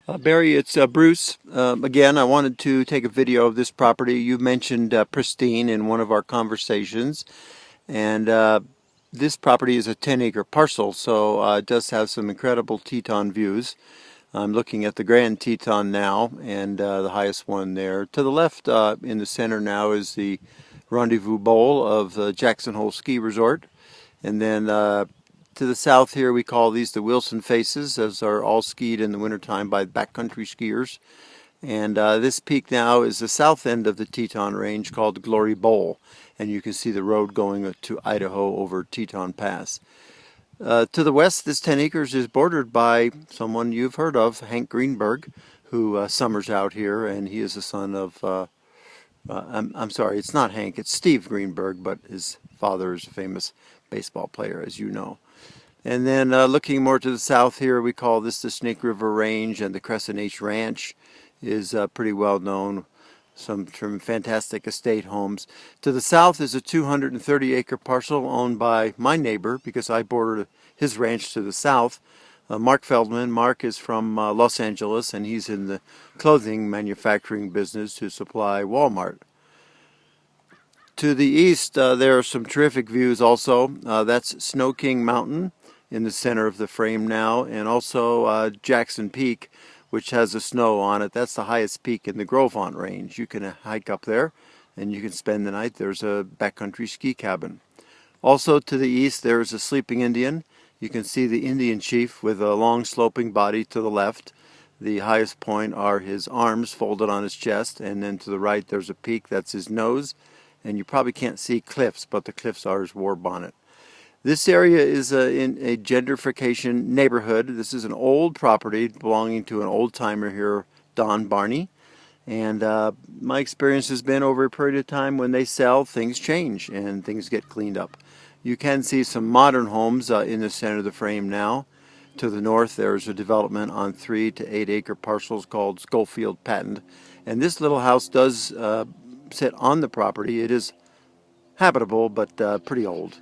Barry, it's Bruce. Again, I wanted to take a video of this property. You mentioned pristine in one of our conversations, and this property is a 10-acre parcel, so it does have some incredible Teton views. I'm looking at the Grand Teton now, and the highest one there. To the left, in the center now, is the Rendezvous Bowl of the Jackson Hole Ski Resort, and then to the south here, we call these the Wilson Faces, as are all skied in the wintertime by backcountry skiers. And this peak now is the south end of the Teton Range called Glory Bowl. And you can see the road going to Idaho over Teton Pass. To the west, this 10 acres is bordered by someone you've heard of, Hank Greenberg, who summers out here, and he is the son of, I'm sorry, it's not Hank, it's Steve Greenberg, but his father is a famous baseball player, as you know. And then looking more to the south here, we call this the Snake River Range, and the Crescent H Ranch is pretty well known. Some fantastic estate homes. To the south is a 230-acre parcel owned by my neighbor, because I border his ranch to the south. Mark Feldman. Mark is from Los Angeles, and he's in the clothing manufacturing business to supply Walmart. To the east, there are some terrific views also. That's Snow King Mountain in the center of the frame now, and also Jackson Peak, which has the snow on it. That's the highest peak in the Gros Ventre Range. You can hike up there, and you can spend the night. There's a backcountry ski cabin. Also to the east, there is a sleeping Indian. You can see the Indian chief with a long sloping body to the left. The highest point are his arms folded on his chest, and then to the right there's a peak, that's his nose. And you probably can't see cliffs, but the cliffs are his war bonnet. This area is in a gentrification neighborhood. This is an old property belonging to an old-timer here, Don Barney. And my experience has been over a period of time, when they sell, things change and things get cleaned up. You can see some modern homes in the center of the frame now. To the north, there's a development on 3 to 8 acre parcels called Schofield Patent. And this little house does sit on the property. It is habitable, but pretty old.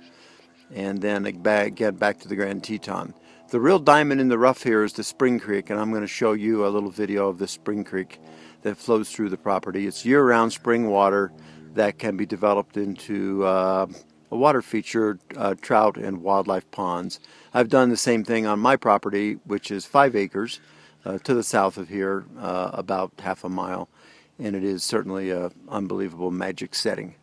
And then get back to the Grand Teton. The real diamond in the rough here is the Spring Creek, and I'm going to show you a little video of the Spring Creek that flows through the property. It's year-round spring water that can be developed into a water feature, trout and wildlife ponds. I've done the same thing on my property, which is 5 acres to the south of here, about half a mile, and it is certainly an unbelievable magic setting.